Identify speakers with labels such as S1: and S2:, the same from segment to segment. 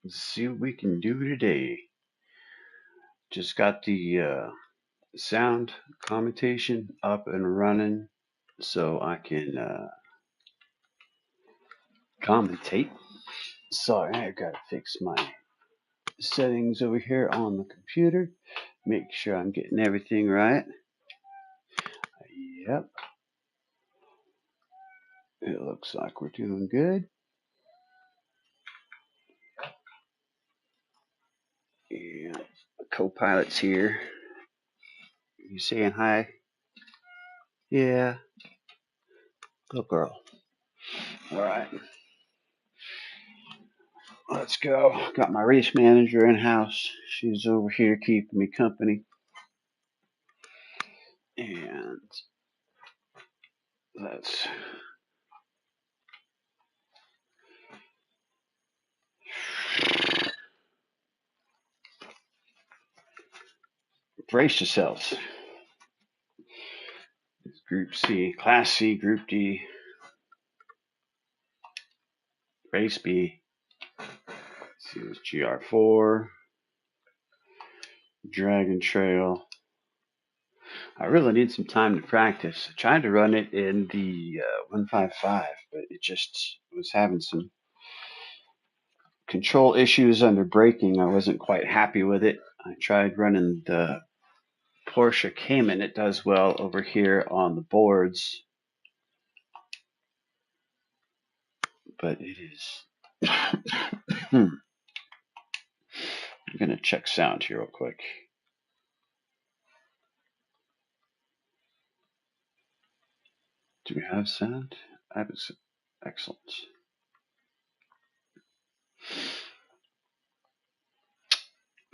S1: Let's see what we can do today. Just got the sound commentation up and running so I can commentate. Sorry, I gotta fix my settings over here on the computer. Make sure I'm getting everything right. Yep. It looks like we're doing good. Yeah. Co-pilot's here. You saying hi? Yeah. Good girl. All right. Let's go. Got my race manager in house. She's over here keeping me company. And let's brace yourselves. It's Group C, Class C, Group D, Race B. Let's see, it's GR4, Dragon Trail. I really need some time to practice. I tried to run it in the 155, but it just was having some control issues under braking. I wasn't quite happy with it. I tried running the Porsche Cayman. It does well over here on the boards, but it is. I'm going to check sound here real quick. Do we have sound? Excellent.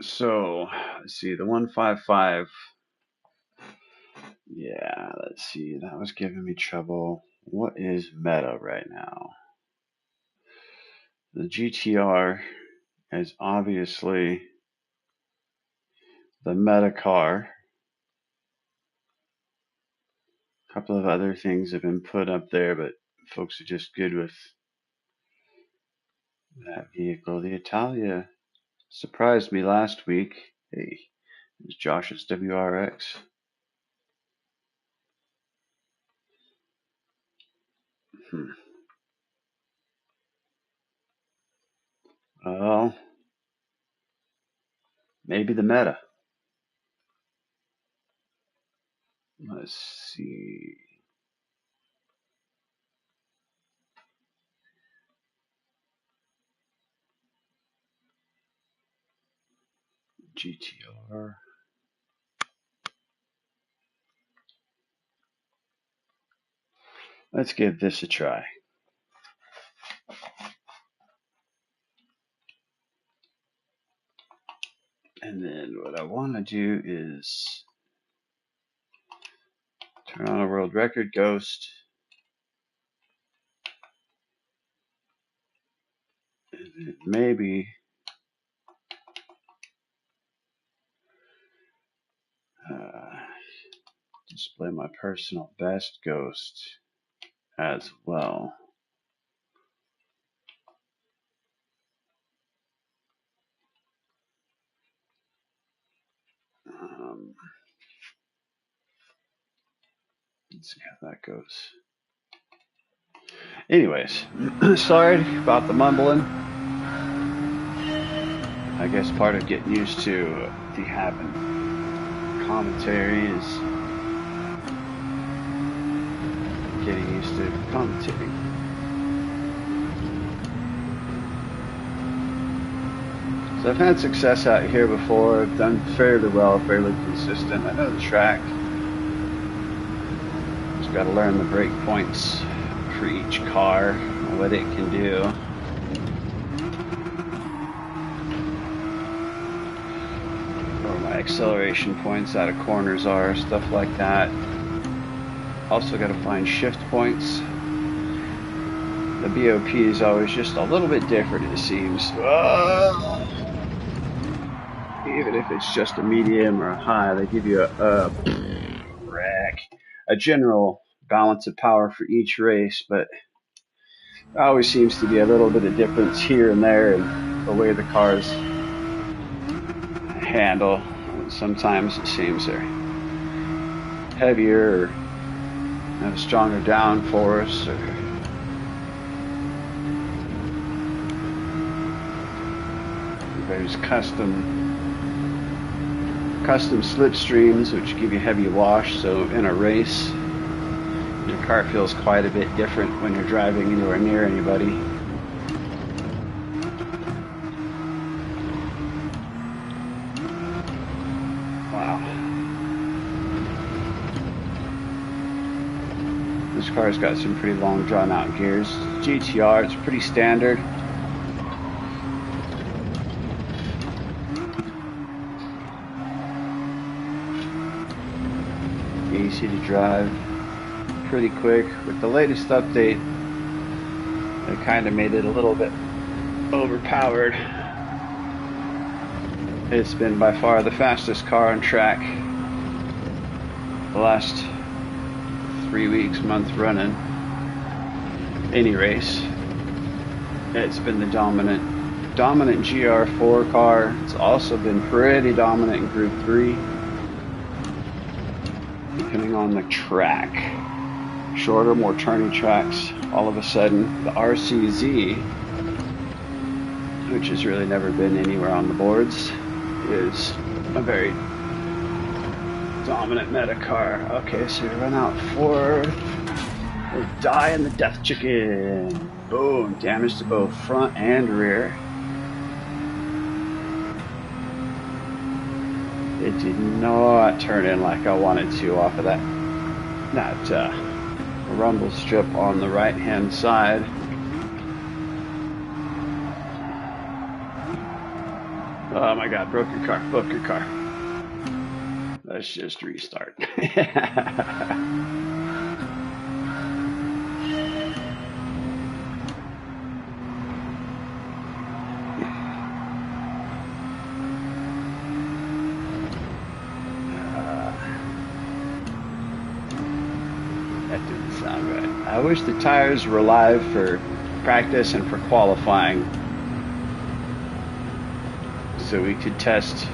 S1: So, let's see, the 155. Yeah, let's see, that was giving me trouble. What is meta right now? The GTR is obviously the meta car. A couple of other things have been put up there, but folks are just good with that vehicle. The Italia surprised me last week. Hey, it's Josh's WRX. Well, maybe the meta. Let's see. GTR. Let's give this a try. And then what I want to do is turn on a world record ghost. And then maybe display my personal best ghost as well. Let's see how that goes. Anyways, sorry about the mumbling. I guess part of getting used to the having commentary is getting used to commentating. So I've had success out here before. I've done fairly well, fairly consistent. I know the track. Just got to learn the brake points for each car, what it can do. Where my acceleration points out of corners are, stuff like that. Also got to find shift points. The BOP is always just a little bit different, it seems. Even if it's just a medium or a high, they give you a general balance of power for each race, but there always seems to be a little bit of difference here and there, and the way the cars handle. Sometimes it seems they're heavier or have a stronger downforce, or there's custom slipstreams which give you heavy wash, so in a race your car feels quite a bit different when you're driving anywhere near anybody. Wow. This car's got some pretty long drawn out gears. GTR, it's pretty standard. Easy to drive, pretty quick. With the latest update, they kind of made it a little bit overpowered. It's been by far the fastest car on track the last 3 weeks, month running. Any race, it's been the dominant GR4 car. It's also been pretty dominant in Group 3. Depending on the track, shorter, more turny tracks, all of a sudden the RCZ, which has really never been anywhere on the boards, is a very dominant meta car. Okay, so we run out forward. We'll die in the death chicken. Boom, damage to both front and rear. It did not turn in like I wanted to off of that rumble strip on the right hand side. Oh my god, broke your car. Let's just restart. That didn't sound right. I wish the tires were live for practice and for qualifying, so we could test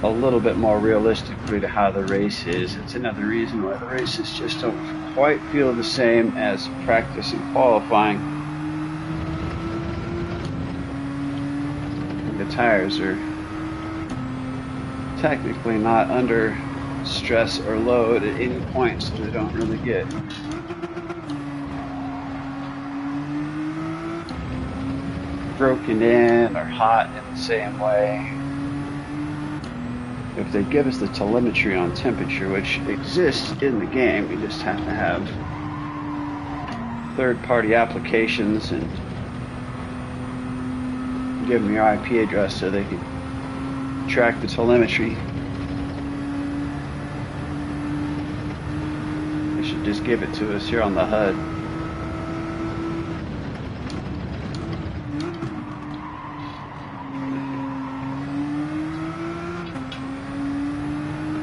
S1: a little bit more realistically to how the race is. It's another reason why the races just don't quite feel the same as practice and qualifying. The tires are technically not under stress or load at any point, so they don't really get broken in or hot in the same way. If they give us the telemetry on temperature, which exists in the game, you just have to have third-party applications and give them your IP address so they can track the telemetry. They should just give it to us here on the HUD.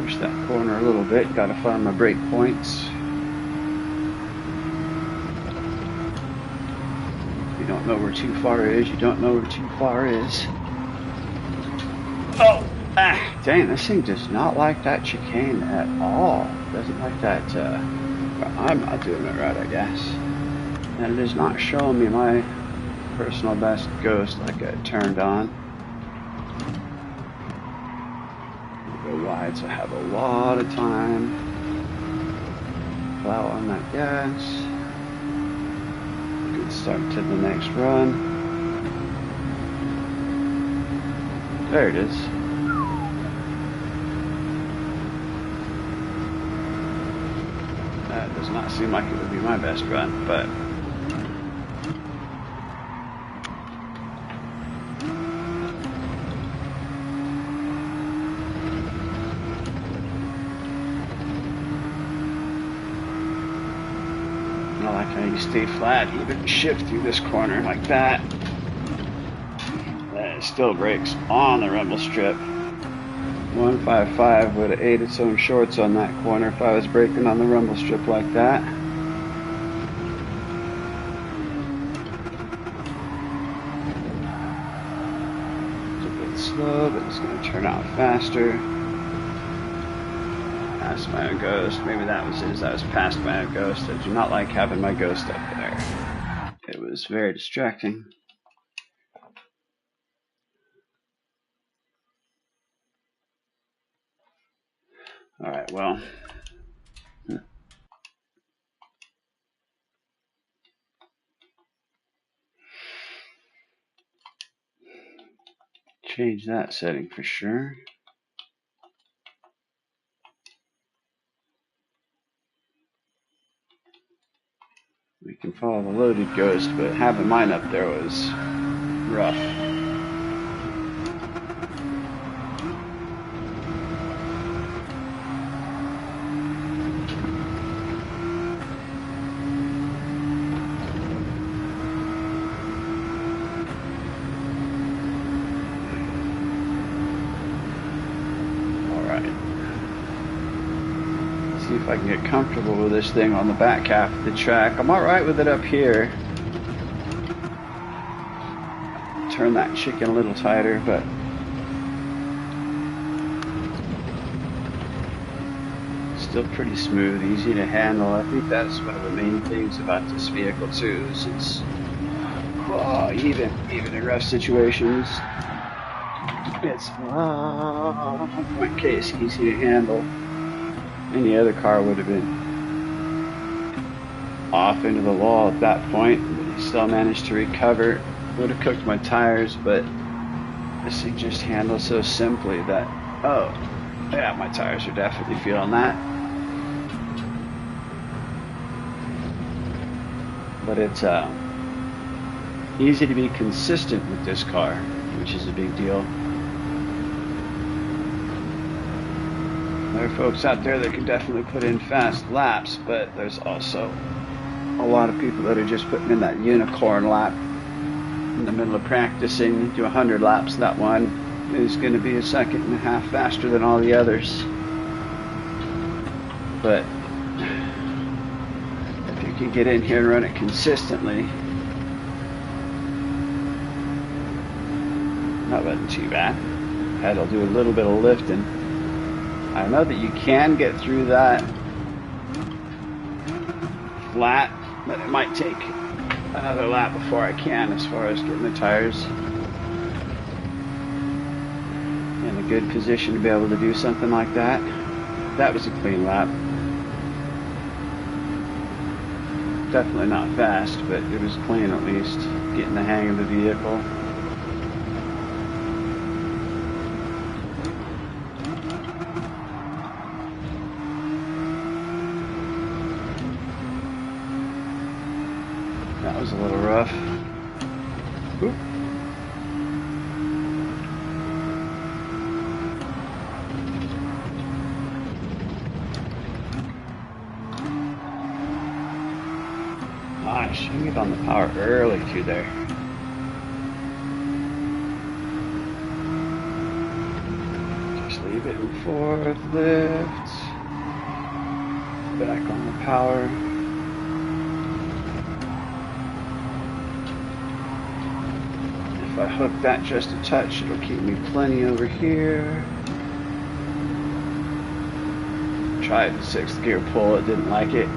S1: Push that corner a little bit, gotta find my brake points. You don't know where too far is, you don't know where too far is. Oh! Ah! Dang, this thing does not like that chicane at all. Doesn't like that, I'm not doing it right, I guess. And it is not showing me my personal best ghost like I turned on. Go wide, so I have a lot of time. Plow on that gas. Good start to the next run. There it is. That does not seem like it would be my best run, but I like how you stay flat, even shift through this corner like that. It still brakes on the rumble strip. 155 would have ate its own shorts on that corner if I was braking on the rumble strip like that. slow, but it's going to turn out faster. Past my own ghost. Maybe that was it, as I was past my own ghost. I do not like having my ghost up there. It was very distracting. Alright, well. Change that setting for sure. We can follow the loaded ghost, but having mine up there was rough. See if I can get comfortable with this thing on the back half of the track. I'm alright with it up here. Turn that chicken a little tighter, but still pretty smooth, easy to handle. I think that's one of the main things about this vehicle too, is it's even in rough situations, it's in my case easy to handle. Any other car would have been off into the wall at that point, but he still managed to recover. Would have cooked my tires, but this thing just handles so simply that, oh, yeah, my tires are definitely feeling that. But it's easy to be consistent with this car, which is a big deal. There are folks out there that can definitely put in fast laps, but there's also a lot of people that are just putting in that unicorn lap in the middle of practicing. Do 100 laps, that one is going to be a second and a half faster than all the others. But if you can get in here and run it consistently, that wasn't too bad. I'll do a little bit of lifting. I know that you can get through that flat, but it might take another lap before I can, as far as getting the tires in a good position to be able to do something like that. That was a clean lap. Definitely not fast, but it was clean at least, getting the hang of the vehicle. That was a little rough. Oop. Nice, you get on the power early too there. Just leave it in fourth, lift. Back on the power. If I hook that just a touch, it'll keep me plenty over here. Tried the 6th gear pull, it didn't like it.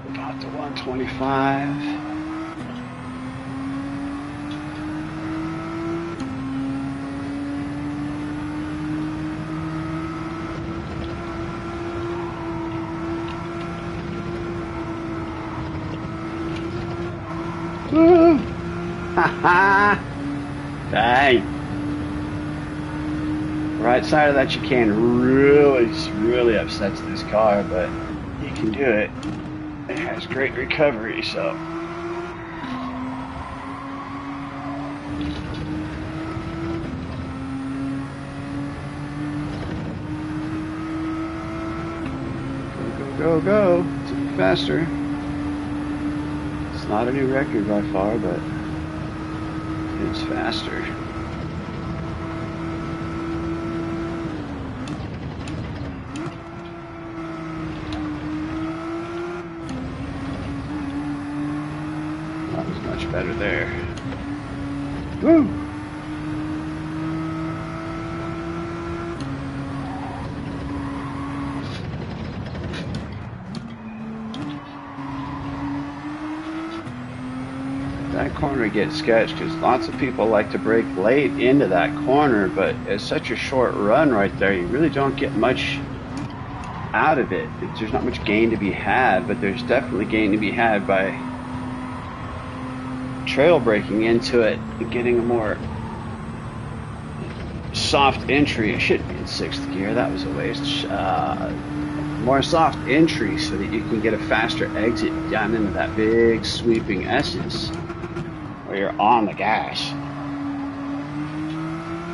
S1: About to 125. Woo! Haha! Dang! Right side of that chicane really upsets this car, but you can do it. It has great recovery, so. Go, go, go! It's a bit faster. It's not a new record by far, but it's faster. That was much better there. Woo! That corner gets sketched because lots of people like to brake late into that corner, but it's such a short run right there, you really don't get much out of it. There's not much gain to be had, but there's definitely gain to be had by trail braking into it and getting a more soft entry. It should be in 6th gear, that was a waste. More soft entry so that you can get a faster exit down into that big sweeping S's where you're on the gas.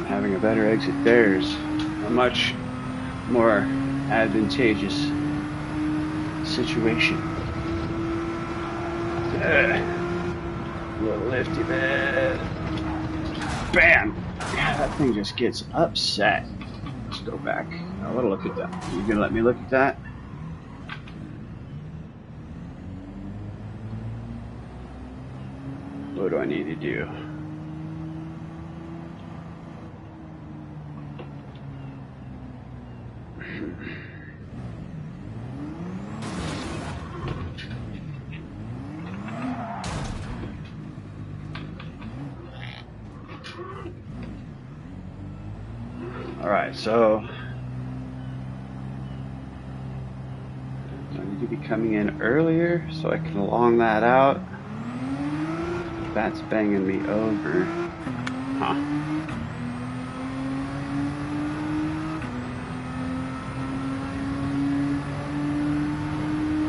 S1: Having a better exit there is a much more advantageous situation. Little lifty bit. Bam! Yeah, that thing just gets upset. Let's go back. I want to look at that. Are you gonna let me look at that? What do I need to do? Alright, so I need to be coming in earlier so I can long that out. That's banging me over. Huh.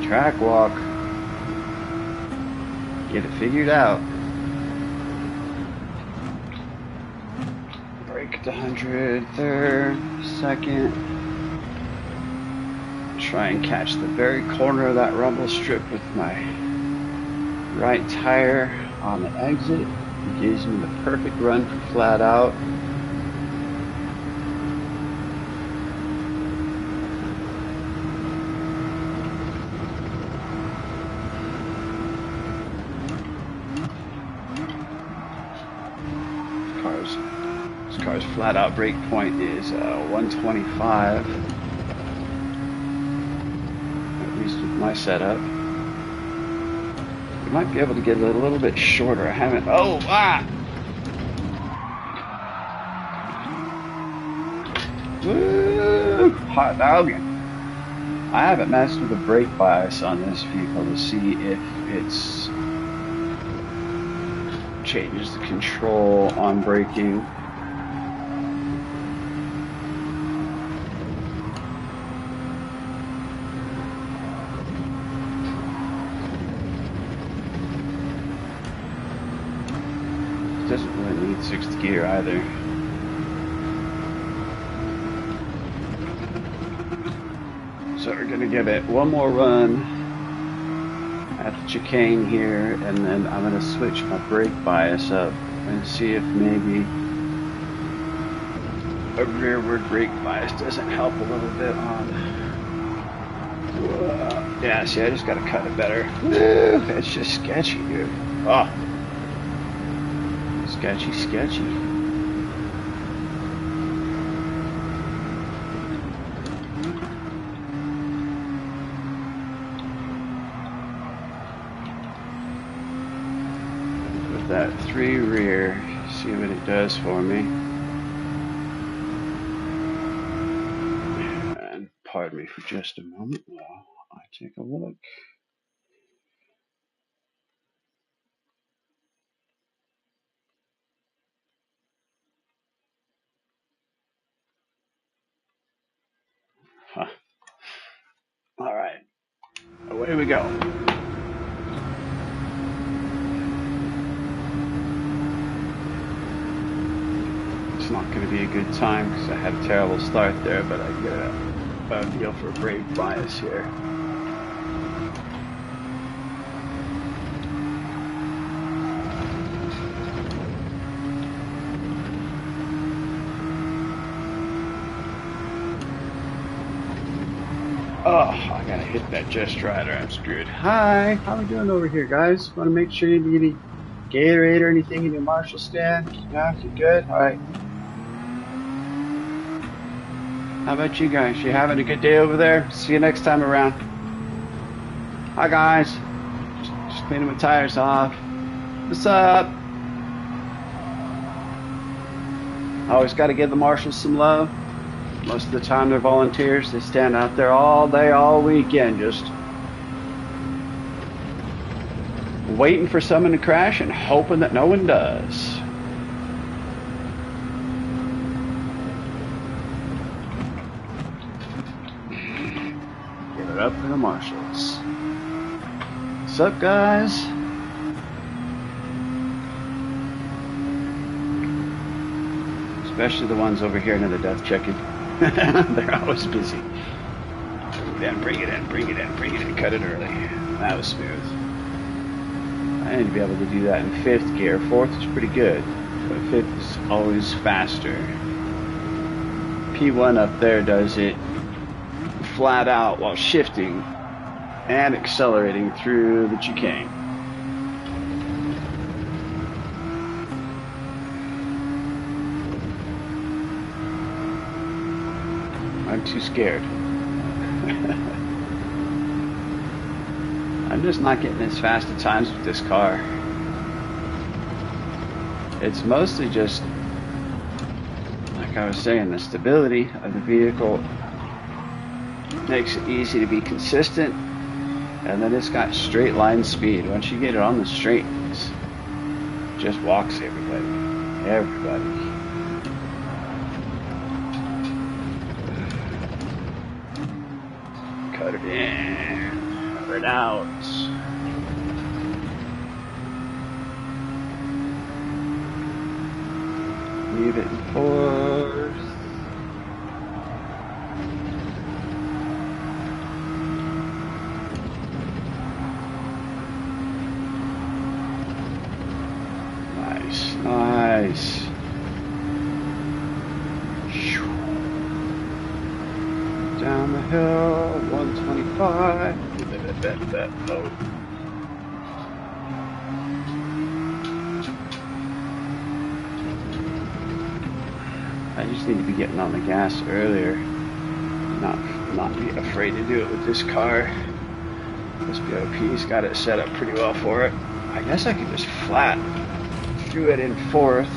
S1: Track walk. Get it figured out. Brake at the 103rd, second. Try and catch the very corner of that rumble strip with my right tire on the exit. It gives me the perfect run for flat out. This car's flat out brake point is 125, at least with my setup. Might be able to get it a little bit shorter. I haven't. Oh, Woo! Hot dogging. I haven't messed with the brake bias on this vehicle to see if it's changes the control on braking. Doesn't really need 6th gear either. So we're gonna give it one more run at the chicane here, and then I'm gonna switch my brake bias up and see if maybe a rearward brake bias doesn't help a little bit on. Yeah, see, I just gotta cut it better. It's just sketchy, dude. Oh. Sketchy, sketchy. With that 3 rear, see what it does for me. And pardon me for just a moment while I take a look. Huh. All right, away we go. It's not going to be a good time because I had a terrible start there, but I get a feel for a brake bias here. Oh, I gotta hit that just right or I'm screwed. Hi, how we doing over here, guys? Want to make sure you Gatorade or anything in your Marshall stand? Yeah, you good? All right. How about you guys? You having a good day over there? See you next time around. Hi guys. Just cleaning my tires off. What's up? Always got to give the marshals some love. Most of the time they're volunteers. They stand out there all day, all weekend, just waiting for someone to crash and hoping that no one does. Give it up for the marshals. What's up, guys? Especially the ones over here near the death checking. They're always busy. Bring it in, bring it in, bring it in. Cut it early. That was smooth. I need to be able to do that in 5th gear. 4th is pretty good, but 5th is always faster. P1 up there does it flat out while shifting and accelerating through the chicane. I'm too scared. I'm just not getting as fast at times with this car. It's mostly just, like I was saying, the stability of the vehicle makes it easy to be consistent, and then it's got straight line speed. Once you get it on the straight, it just walks everybody. Cut it in, cut it out. Leave it in 4th. Nice, nice. Down the hill, 125. Oh. I just need to be getting on the gas earlier. Not be afraid to do it with this car. This BOP's got it set up pretty well for it. I guess I could just flat through it in 4th.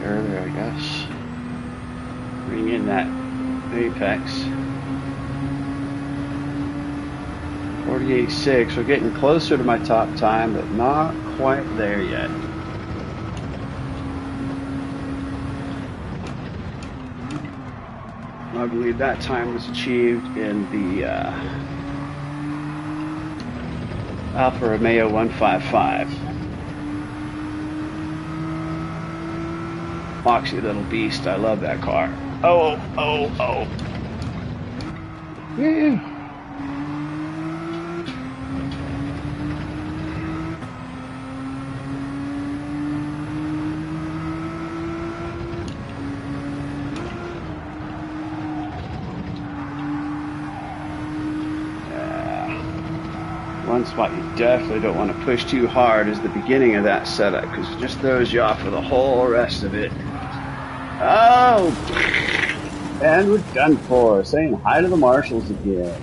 S1: Earlier, I guess. Bring in that apex. 48.6. We're getting closer to my top time, but not quite there yet. I believe that time was achieved in the Alfa Romeo 155. Moxie little beast. I love that car. Oh. Yeah. One spot you definitely don't want to push too hard is the beginning of that setup, because it just throws you off for the whole rest of it. Oh! And we're done for. Saying hi to the marshals again.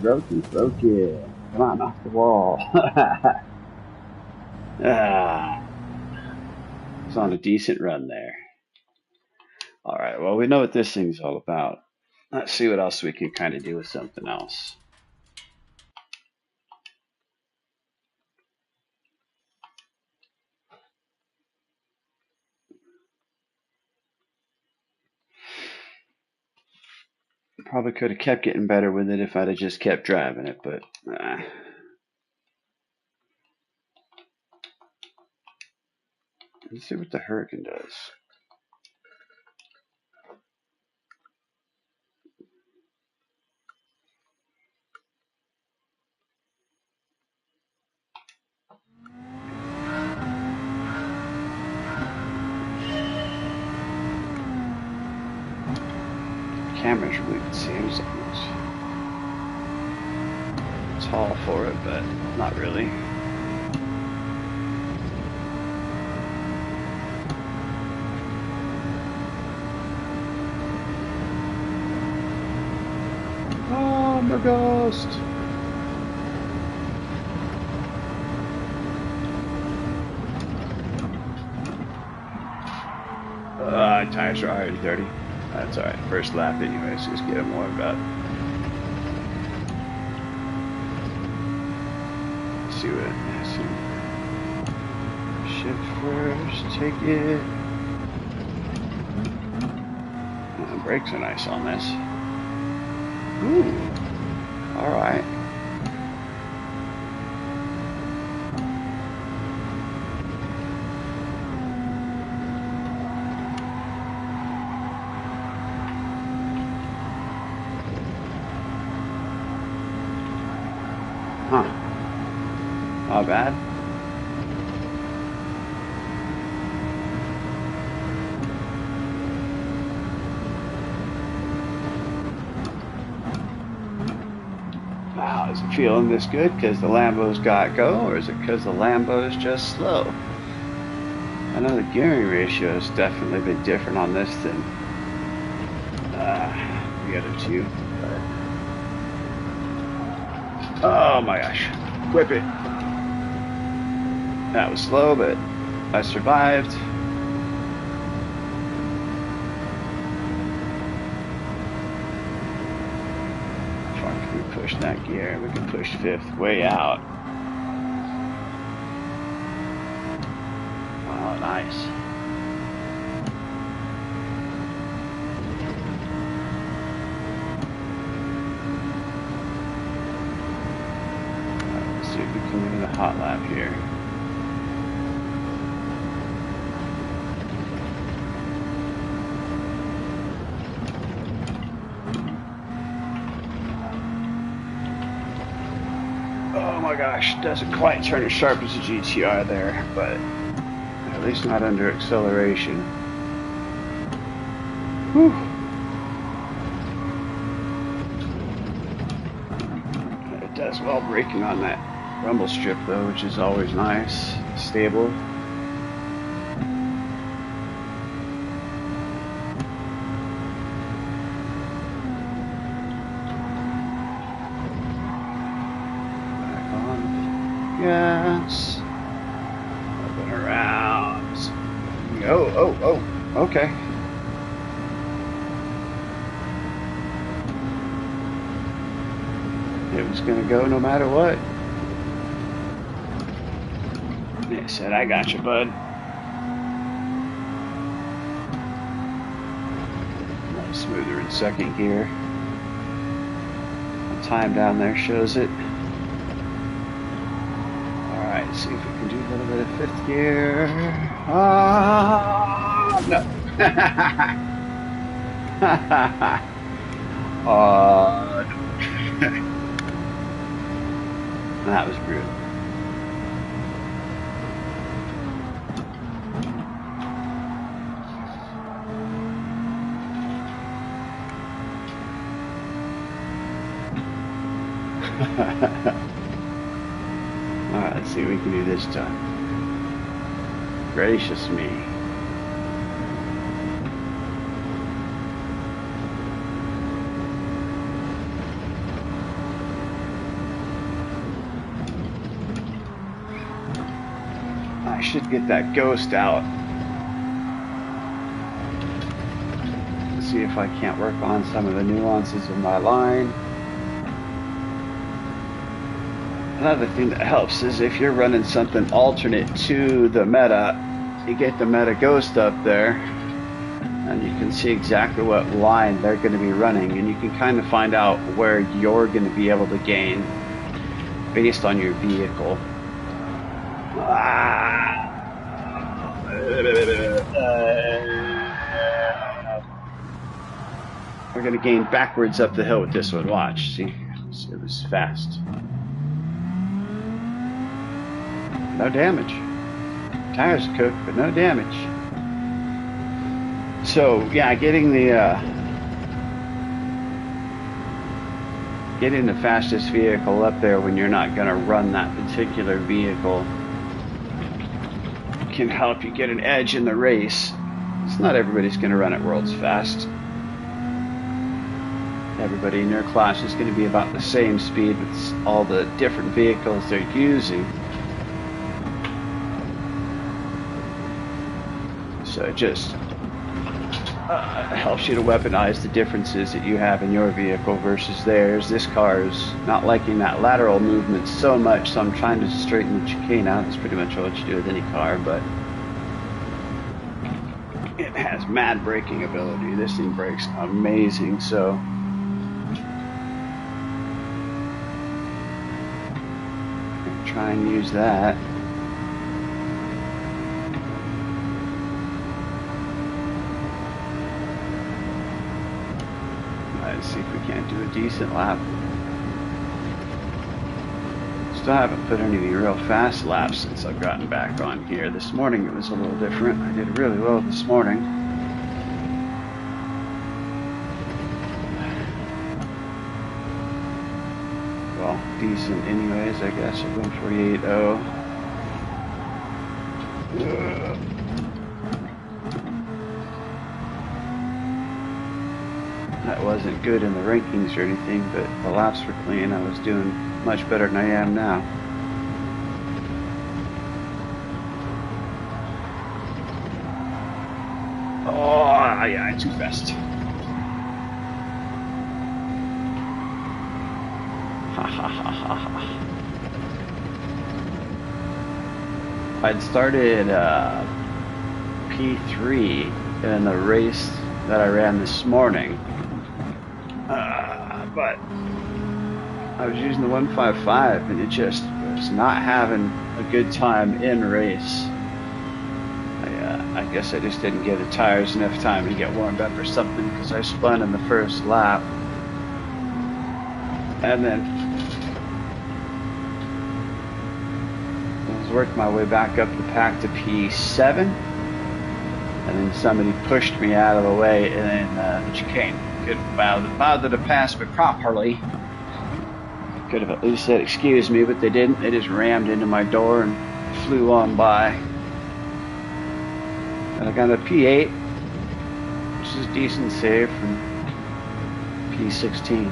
S1: Broken. Come on, off the wall. It's on a decent run there. Alright, well, we know what this thing's all about. Let's see what else we can kind of do with something else. Probably could have kept getting better with it if I'd have just kept driving it, but let's see what the Hurricane does. camera's weak, it seems. It's tall for it, but not really. Oh, I'm a ghost. Tires are already dirty. That's alright. First lap anyways. Just get them warmed up. Let's see what it is. Shift first. Take it. The brakes are nice on this. Ooh. Alright. Huh. Not bad. Wow, is it feeling this good because the Lambo's got go, or is it because the Lambo's just slow? I know the gearing ratio has definitely been different on this than the other two. Oh my gosh, whip it. That was slow, but I survived. How far can we push that gear? We can push fifth way out. Oh, nice. Coming in the hot lap here. Oh my gosh, doesn't quite turn as sharp as a GTR there, but at least not under acceleration. Whew. It does well braking on that rumble strip though, which is always nice, stable. Back on gas, moving around. Oh, okay. It was gonna go no matter what. They said, I got you, bud. A little smoother in second gear. The time down there shows it. Alright, let's see if we can do a little bit of fifth gear. Ah, no. Oh, no. That was brutal. Alright, let's see what we can do this time. Gracious me. I should get that ghost out. Let's see if I can't work on some of the nuances of my line. Another thing that helps is if you're running something alternate to the meta, you get the meta ghost up there and you can see exactly what line they're going to be running, and you can kind of find out where you're going to be able to gain based on your vehicle. We're going to gain backwards up the hill with this one. Watch, see, it was fast. No damage. Tires cooked, but no damage. So yeah, getting the getting the fastest vehicle up there when you're not going to run that particular vehicle can help you get an edge in the race. It's not everybody's going to run at world's fast. Everybody in their class is going to be about the same speed with all the different vehicles they're using. So it just helps you to weaponize the differences that you have in your vehicle versus theirs. This car is not liking that lateral movement so much, so I'm trying to straighten the chicane out. That's pretty much what you do with any car, but it has mad braking ability. This thing brakes amazing, so try and use that. Let's see if we can't do a decent lap. Still haven't put any real fast laps since I've gotten back on here. This morning it was a little different. I did really well this morning. Well, decent anyways, I guess. At 148.0. That wasn't good in the rankings or anything, but the laps were clean. I was doing much better than I am now. Oh, yeah, too fast. Ha ha ha ha ha. I'd started P3 in the race that I ran this morning. But I was using the 155 and it just was not having a good time in race. I guess I just didn't give the tires enough time to get warmed up or something because I spun in the first lap. And then I was working my way back up the pack to P7. And then somebody pushed me out of the way and then the chicane could have bothered to pass me properly. Could have at least said excuse me, but they didn't. They just rammed into my door and flew on by. And I got a P8, which is a decent save from P16.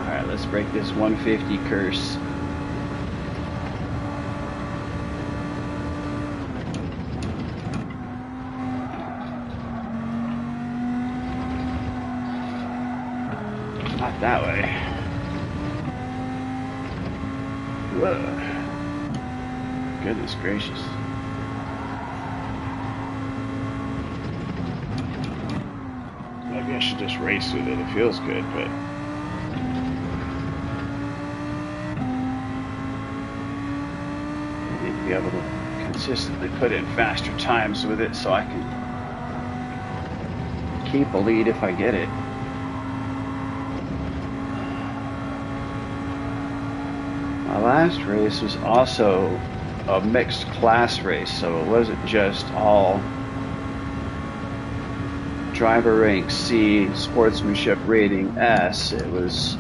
S1: Alright, let's break this 150 curse. Not that way. Whoa. Goodness gracious. Maybe I should just race with it. It feels good, but I need to be able to consistently put in faster times with it so I can keep a lead if I get it. My last race was also a mixed class race, so it wasn't just all driver rank C, sportsmanship rating S. It was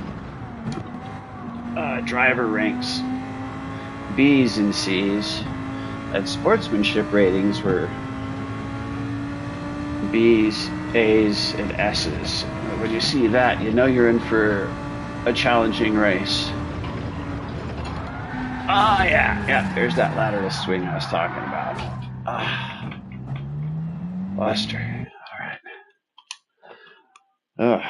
S1: driver ranks B's and C's, and sportsmanship ratings were B's, A's, and S's. When you see that, you know you're in for a challenging race. Ah, yeah, there's that lateral swing I was talking about. Buster. All right.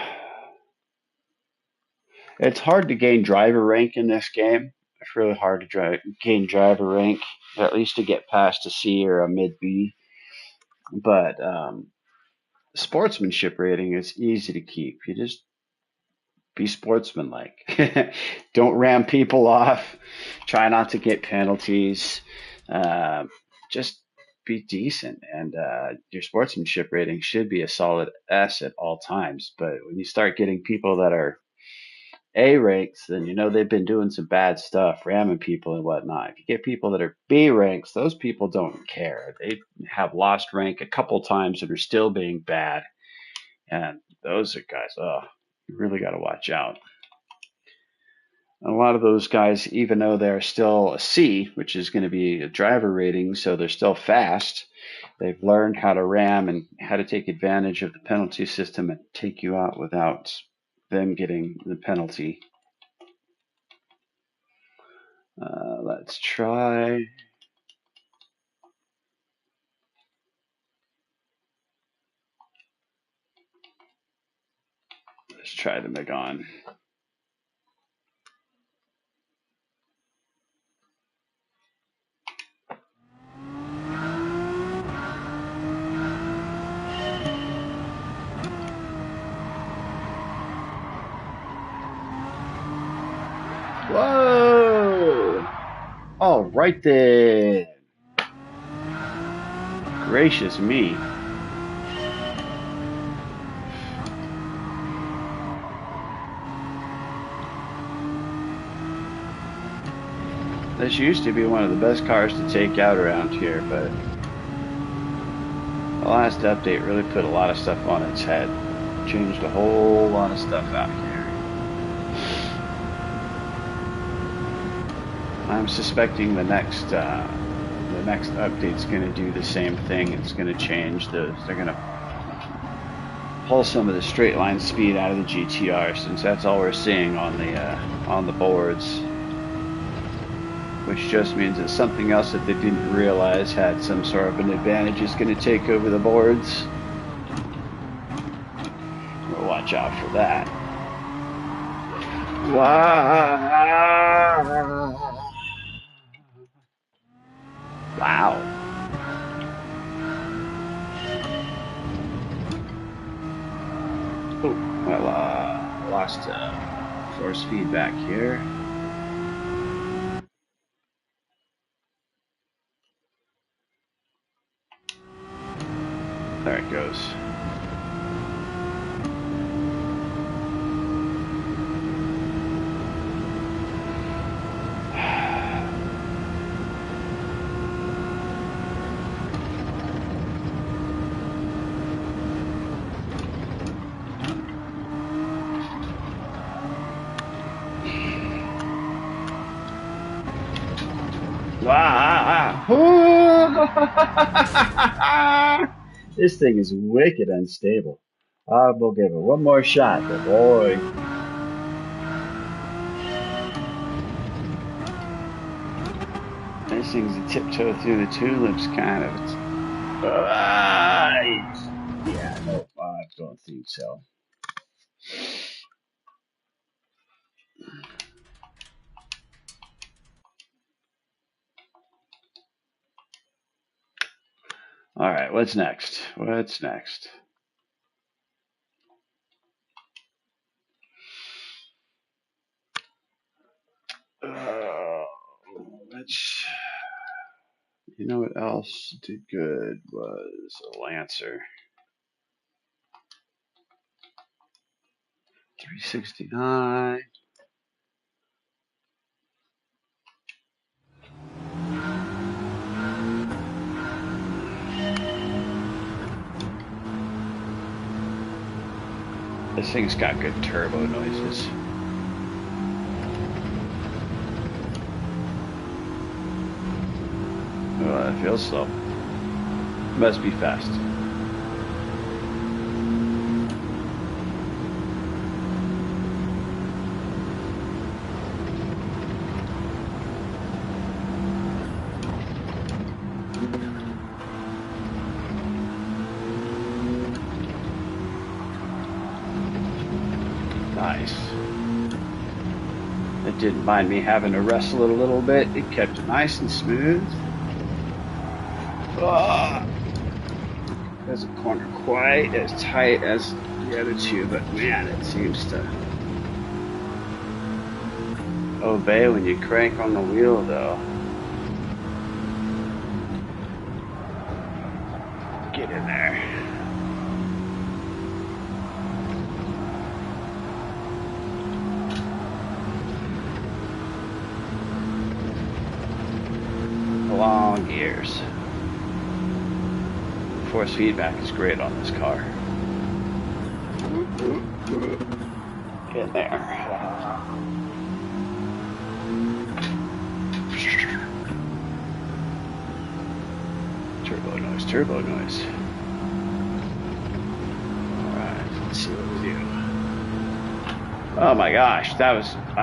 S1: It's hard to gain driver rank in this game. It's really hard to gain driver rank, at least to get past a C or a mid B. But sportsmanship rating is easy to keep. You just be sportsmanlike. Don't ram people off. Try not to get penalties. Just be decent. And your sportsmanship rating should be a solid S at all times. But when you start getting people that are A ranks, then you know they've been doing some bad stuff, ramming people and whatnot. If you get people that are B ranks, those people don't care. They have lost rank a couple times and are still being bad. And those are guys, oh, you really got to watch out. A lot of those guys, even though they're still a C, which is going to be a driver rating, so they're still fast, they've learned how to ram and how to take advantage of the penalty system and take you out without them getting the penalty. Let's try. Let's try the Megan. Whoa! Oh, right there. Gracious me. This used to be one of the best cars to take out around here, but the last update really put a lot of stuff on its head. Changed a whole lot of stuff out here. I'm suspecting the next update's going to do the same thing. It's going to change those. They're going to pull some of the straight line speed out of the GTR, since that's all we're seeing on the boards. Which just means that something else that they didn't realize had some sort of an advantage is going to take over the boards. We'll watch out for that. Wow. Oh, well, lost force feedback here. There it goes. This thing is wicked unstable. We'll give it one more shot, but boy. This thing's a tiptoe through the tulips kind of. Yeah, no, I don't think so. All right, what's next? What's next? Let's. You know what else did good was a Lancer. 369. This thing's got good turbo noises. Oh, that feels slow. Must be fast. Nice. It didn't mind me having to wrestle it a little bit. It kept it nice and smooth. Doesn't corner quite as tight as the other two, but man, it seems to obey when you crank on the wheel, though. Get in there. Long gears. Force feedback is great on this car. in there. Turbo noise, turbo noise. Alright, let's see what we do. Oh my gosh, I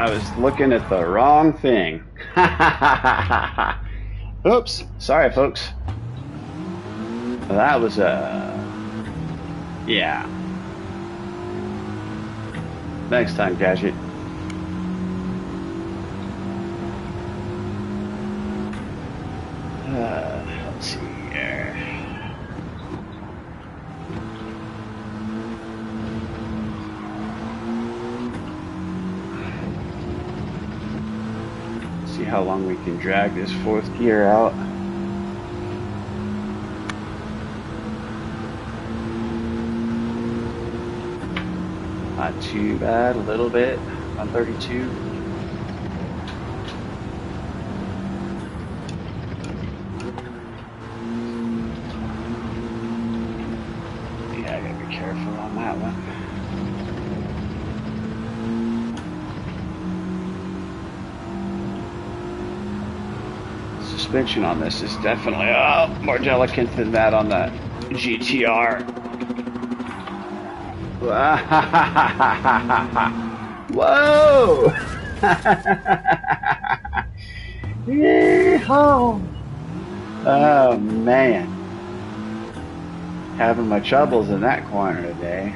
S1: was looking at the wrong thing. Oops, sorry folks. That was yeah. Next time, Gadget. Let's see here. See how long we can drag this fourth gear out. Not too bad, a little bit on 32. Yeah, I gotta be careful on that one. Suspension on this is definitely more delicate than that on the GTR. Whoa! Yeehaw! Oh man, having my troubles in that corner today.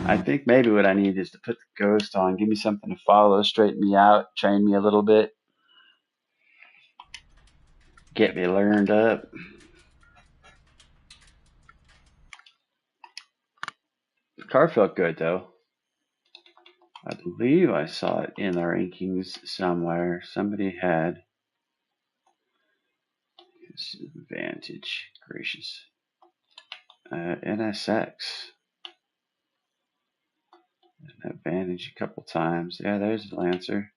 S1: I think maybe what I need is to put the ghost on, give me something to follow, straighten me out, train me a little bit, get me learned up. The car felt good though. I believe I saw it in the rankings somewhere. Somebody had Vantage, gracious. NSX. Advantage a couple times. Yeah, there's the Lancer.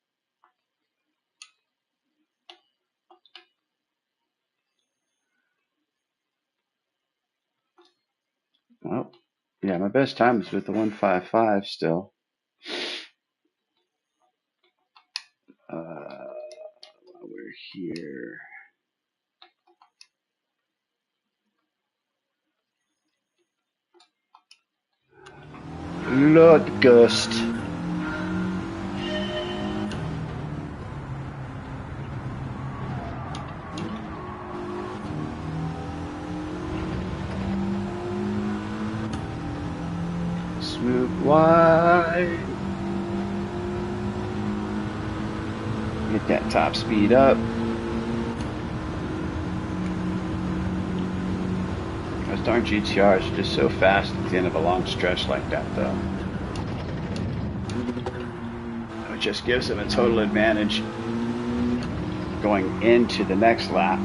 S1: Well, yeah, my best time is with the 155 still. We're here. Lord Gust. Smooth wide. Get that top speed up. Those darn GTRs are just so fast at the end of a long stretch like that, though. It just gives them a total advantage going into the next lap.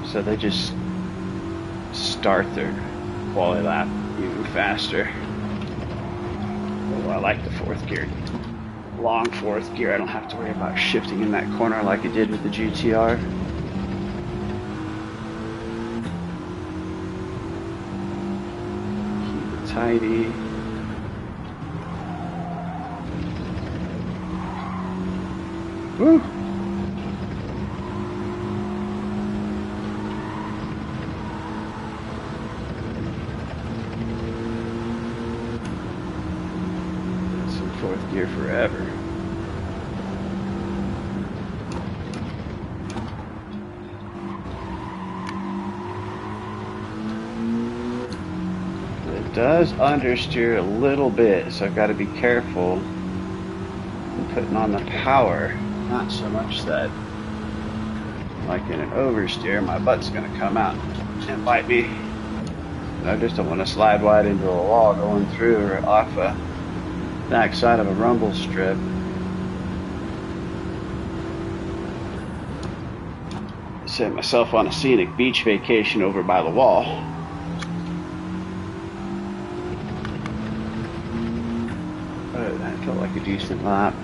S1: So they just start their quali lap even faster. Oh, I like the fourth gear. Long fourth gear, I don't have to worry about shifting in that corner like I did with the GTR. Keep it tidy. Woo! That's in fourth gear forever. It does understeer a little bit, so I've got to be careful in putting on the power. Not so much that, like in an oversteer, my butt's going to come out and bite me. I just don't want to slide wide into a wall going through or off a back side of a rumble strip. Set myself on a scenic beach vacation over by the wall. But that felt like a decent lap.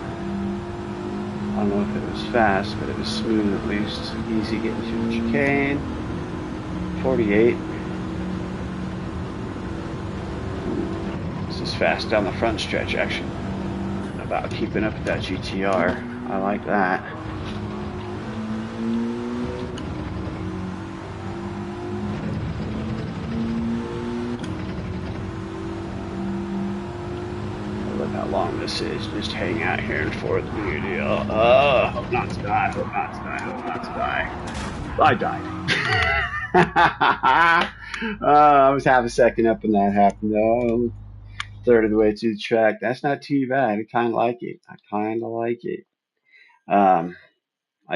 S1: I don't know if it was fast, but it was smooth at least. Easy getting through the chicane. 48. as fast down the front stretch, actually. About keeping up with that GTR. I like that. Look how long this is. Just hang out here in fourth beauty. Hope not to die, hope not to die, hope not to die. I died. I was half a second up when that happened though. Third of the way to the track. That's not too bad. I kind of like it. I kind of like it. I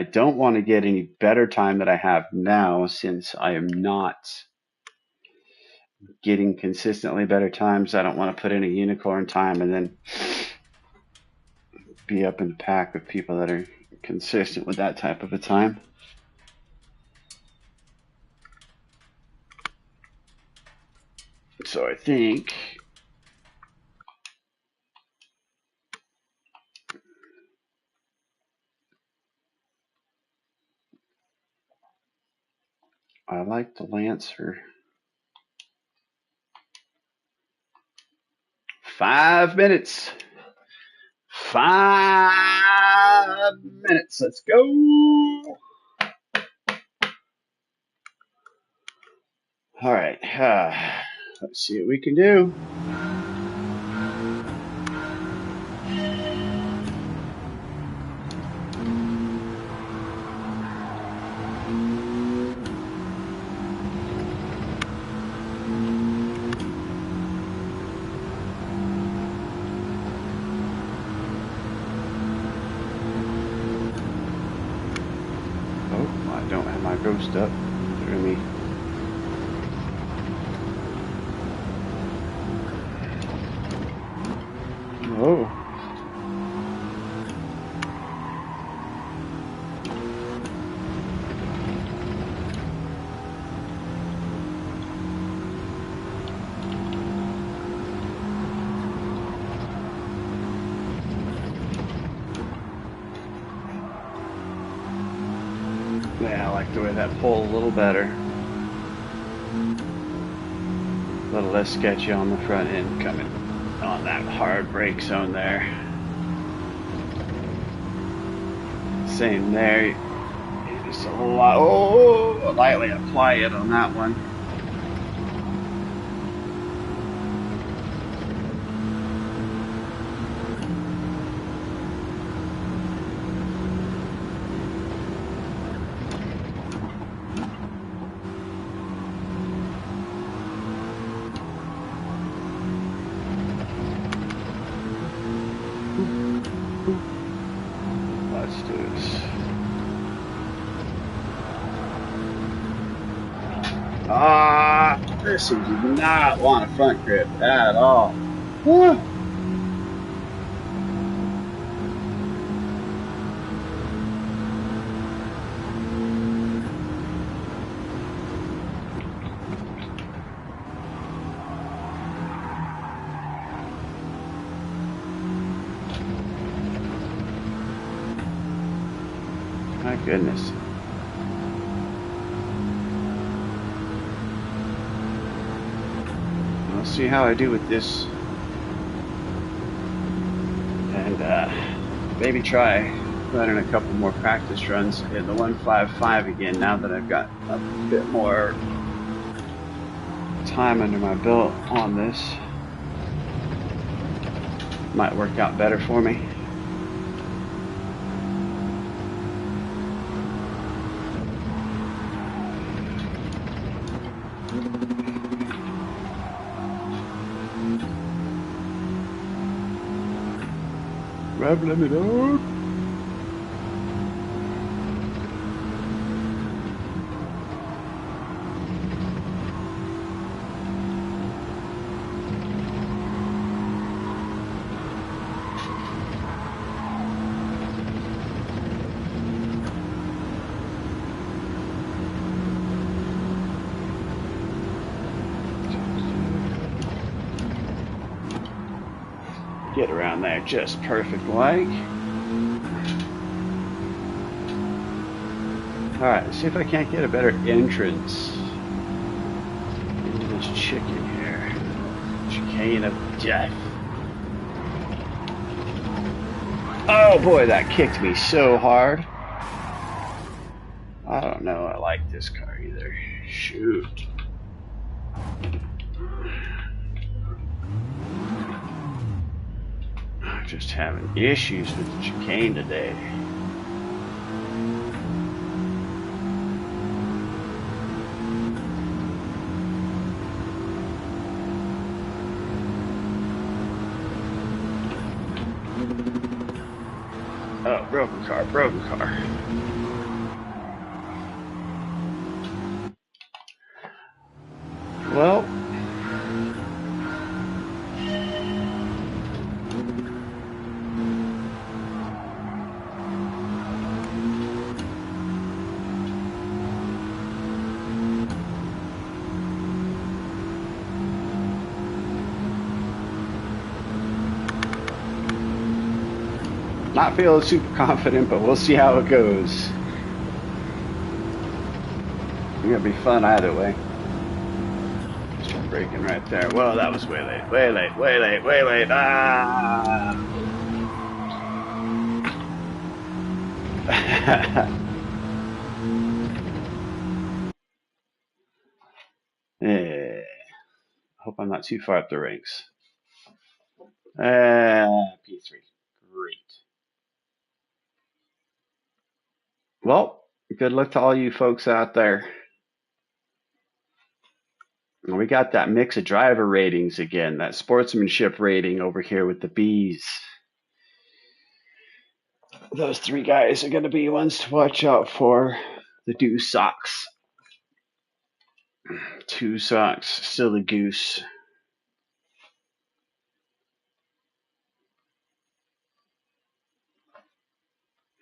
S1: don't want to get any better time that I have now, since I am not getting consistently better times. I don't want to put in a unicorn time and then be up in the pack with people that are consistent with that type of a time. So I think I like the Lancer. 5 minutes. 5 minutes. Let's go. All right. Let's see what we can do. Ghost up through me. Oh. Yeah, I like the way that pulled a little better. A little less sketchy on the front end coming on that hard brake zone there. Same there. Just a lot. Oh, lightly apply it on that one. Let's do this. This do not want a front grip at all. Woo. My goodness. We'll see how I do with this. And maybe try running a couple more practice runs in the 155 again now that I've got a bit more time under my belt on this. Might work out better for me. Rev limit up. Get around there just perfect like. Alright, let's see if I can't get a better entrance into this chicken here. chicane of death. Oh boy, that kicked me so hard. I don't know, I like this car either. Shoot. I'm just having issues with the chicane today. Oh, broken car, broken car. Well, not feeling super confident, but we'll see how it goes. It's gonna be fun either way. Start braking right there. Well, that was way late, way late, way late, way late. Ah! Yeah. Hope I'm not too far up the ranks. P3. Great. Well, good luck to all you folks out there. We got that mix of driver ratings again, that sportsmanship rating over here with the Bs. Those three guys are going to be ones to watch out for. The Dew Socks. 2 socks, silly goose.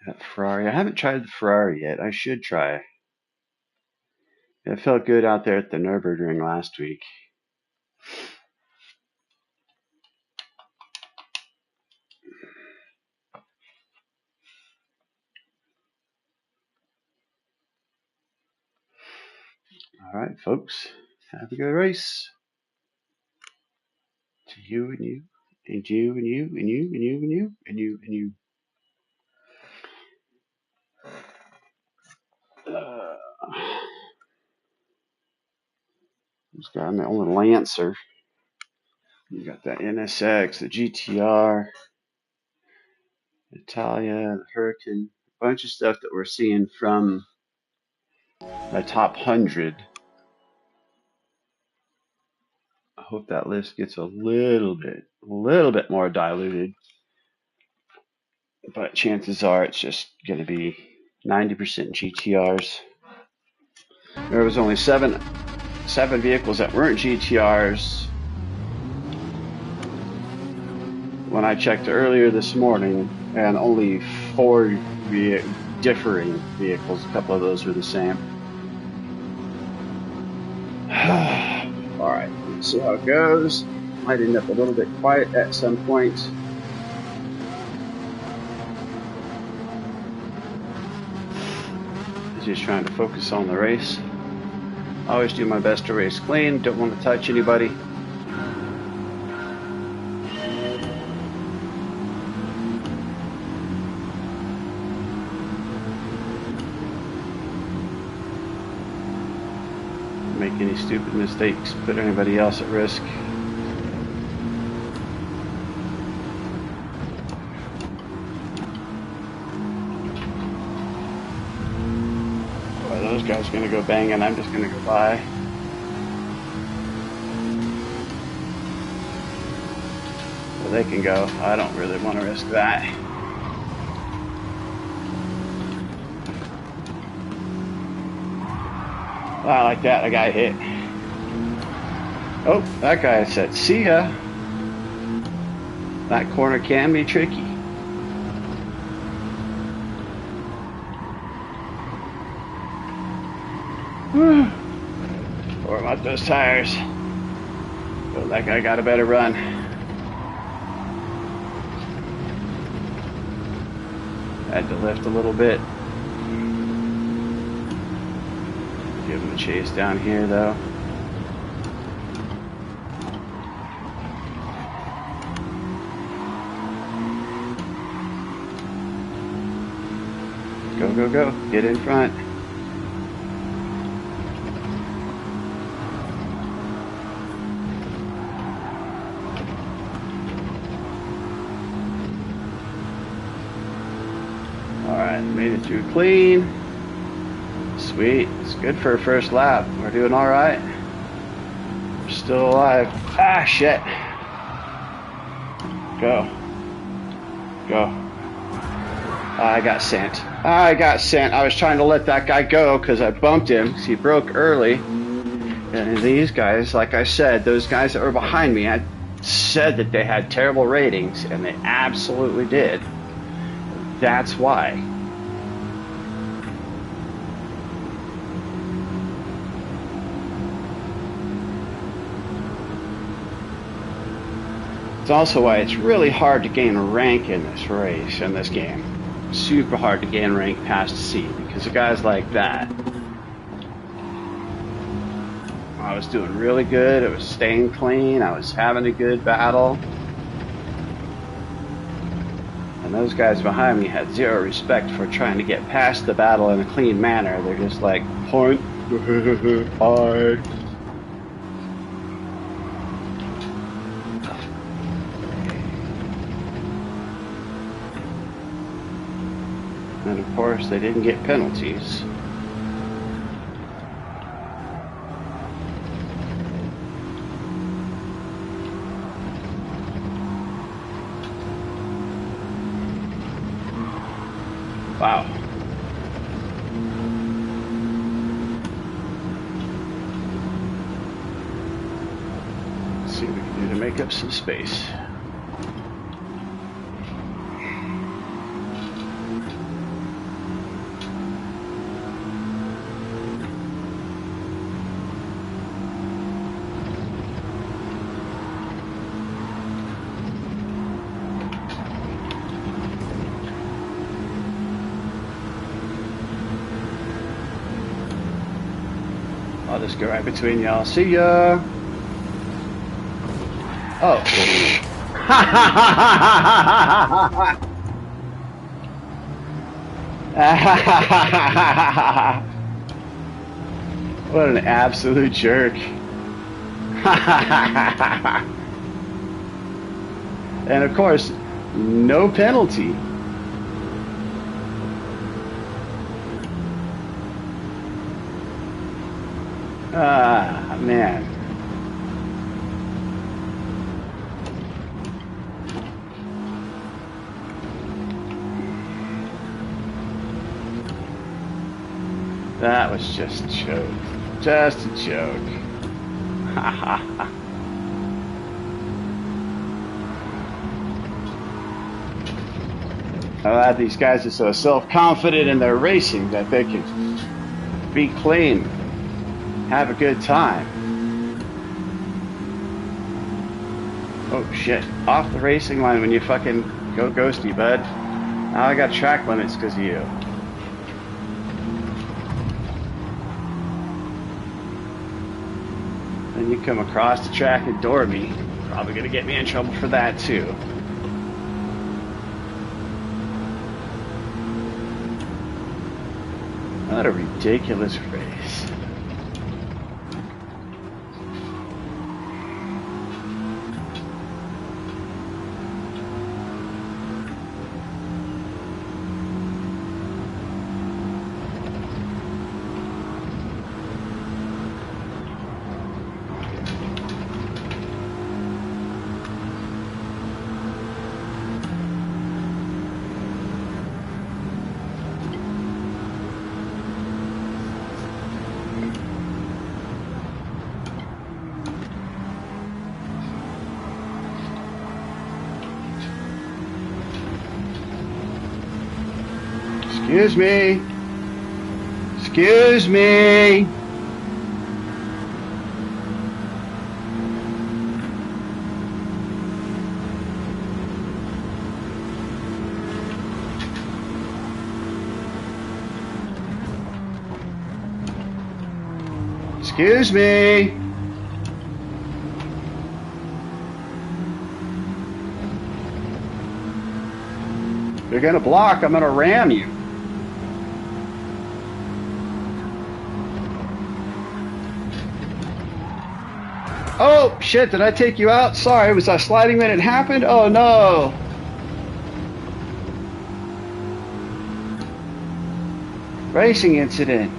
S1: That Ferrari. I haven't tried the Ferrari yet. I should try. It felt good out there at the Nürburgring last week. All right, folks. Have a good race. To you and you, and you and you, and you, and you, and you, and you, and you. Just got my own Lancer. You got that NSX, the GTR, Italia, the Hurricane, a bunch of stuff that we're seeing from the top 100. I hope that list gets a little bit more diluted. But chances are it's just going to be 90% GTRs. There was only seven vehicles that weren't GTRs when I checked earlier this morning, and only 4 differing vehicles. A couple of those were the same. All right, let's see how it goes. Might end up a little bit quiet at some point. Just trying to focus on the race. I always do my best to race clean. Don't want to touch anybody. Make any stupid mistakes, put anybody else at risk. Well, those guys are going to go banging. I'm just going to go by. Well, they can go. I don't really want to risk that. I like that. I got hit. Oh, that guy said, see ya. That corner can be tricky. Whew. Or about those tires. But that guy got a better run. Had to lift a little bit. Give him a chase down here, though. Go, go, go. Get in front. Alright, made it through clean. Sweet. It's good for a first lap. We're doing alright. We're still alive. Ah, shit. Go. Go. I got sent. I got sent. I was trying to let that guy go because I bumped him because he broke early. And these guys, like I said, those guys that were behind me, I said that they had terrible ratings, and they absolutely did. That's why. It's also why it's really hard to gain rank in this race, in this game. Super hard to gain rank past C, because of guys like that. I was doing really good, I was staying clean, I was having a good battle. And those guys behind me had zero respect for trying to get past the battle in a clean manner. They're just like, point, hi. And of course, they didn't get penalties. Wow. Let's see what we can do to make up some space. I'll just go right between y'all. See ya. Oh. What an absolute jerk. And of course, no penalty. Ah, man. That was just a joke. Just a joke. Ha ha ha. I'm glad these guys are so self-confident in their racing that they can be clean. Have a good time. Oh shit, off the racing line when you fucking go ghosty, bud. Now I got track limits because of you. Then you come across the track and door me. Probably gonna get me in trouble for that too. What a ridiculous race. Excuse me. Excuse me. Excuse me. If you're gonna block, I'm gonna ram you. Oh, shit, did I take you out? Sorry, was I sliding when it happened? Oh, no. Racing incident.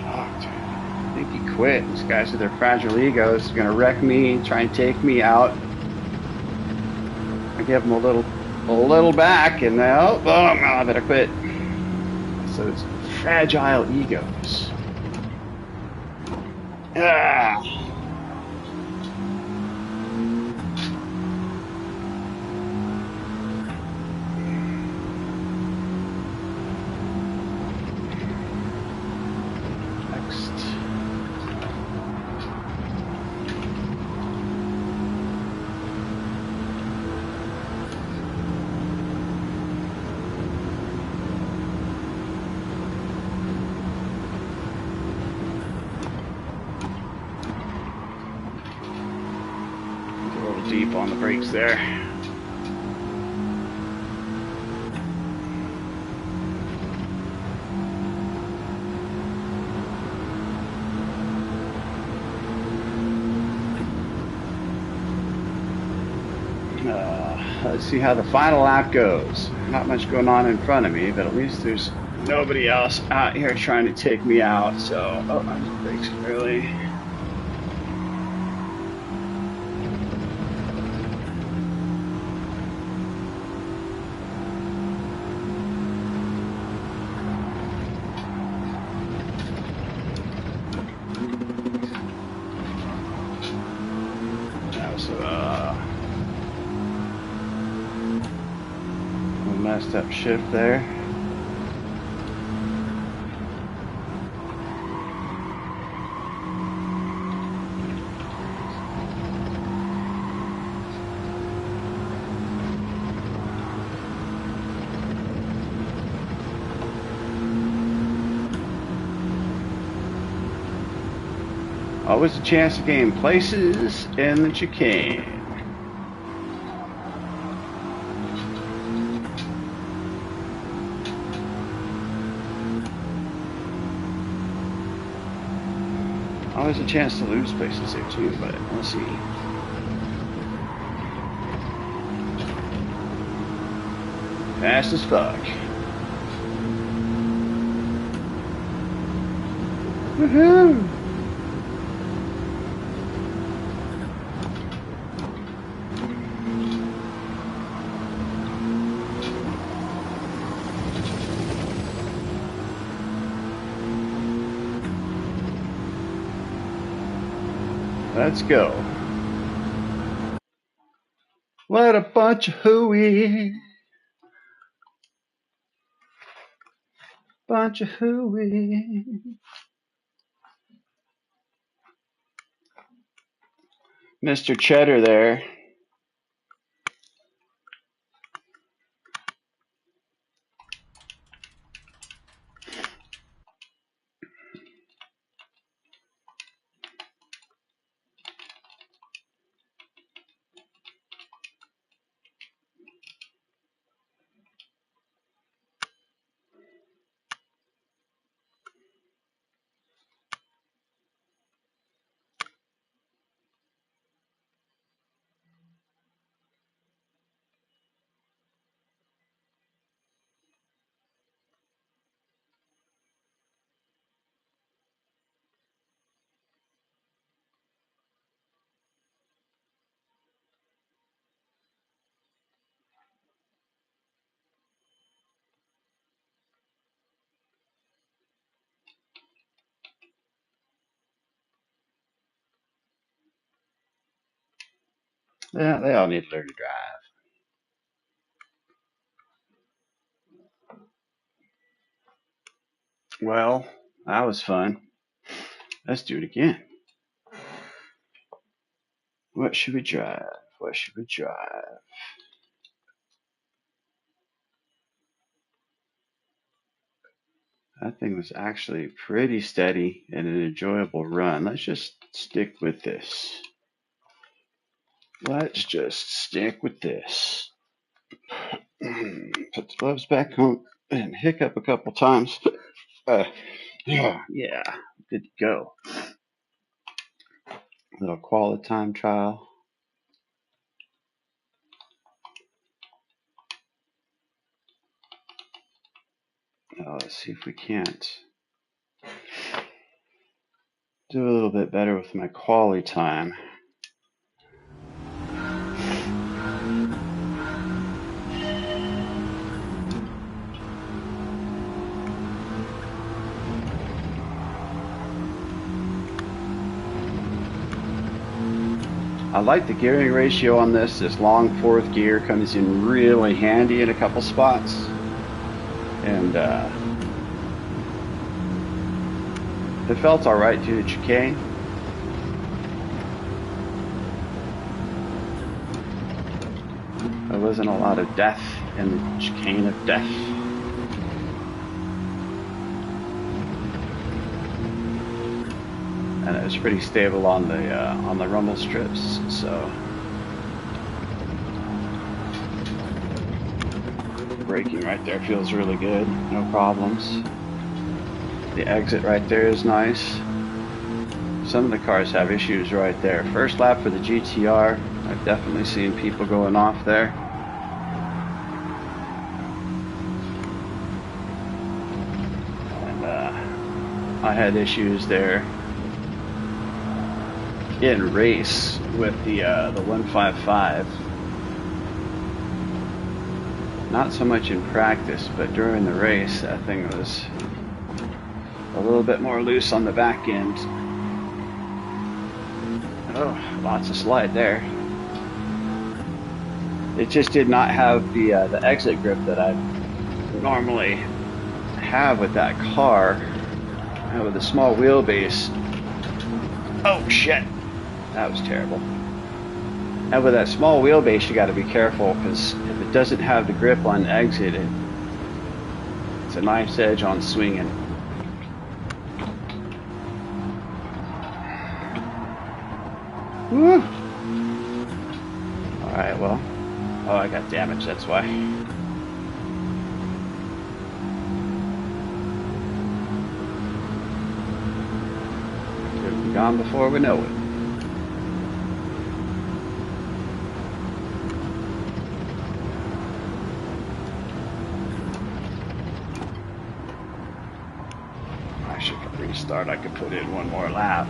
S1: Fuck, dude. I think he quit. These guys with their fragile egos are going to wreck me, try and take me out. I give them a little back, and oh, no, I better quit. So it's fragile egos. Ah. Next. A little deep on the brakes there. Let's see how the final lap goes. Not much going on in front of me, but at least there's nobody else out here trying to take me out. So, oh, I was brakes early. That was a messed up shift there. Always a chance to gain places in the chicane. Always a chance to lose places there too, but we'll see. Fast as fuck. Woohoo! Let's go. What a bunch of hooey. Bunch of hooey. Mr. Cheddar there. Yeah, they all need to learn to drive. Well, that was fun. Let's do it again. What should we drive? What should we drive? That thing was actually pretty steady and an enjoyable run. Let's just stick with this. Let's just stick with this. Put the gloves back on and hiccup a couple times. Yeah, good to go. Little quality time trial. Let's see if we can't do a little bit better with my quality time. I like the gearing ratio on this. This long fourth gear comes in really handy in a couple spots. And it felt alright through the chicane. There wasn't a lot of death in the chicane of death. And it was pretty stable on the rumble strips, so braking right there feels really good, no problems. The exit right there is nice. Some of the cars have issues right there. First lap for the GTR, I've definitely seen people going off there. And I had issues there in race with the 155. Not so much in practice, but during the race, that thing was a little bit more loose on the back end. Oh, lots of slide there. It just did not have the exit grip that I normally have with that car. And with a small wheelbase. Oh shit, that was terrible. And with that small wheelbase, you got to be careful, because if it doesn't have the grip on exit, it's a knife's edge on swinging. Woo! Alright, well. Oh, I got damage, that's why. Could be gone before we know it. I should restart. I could put in one more lap.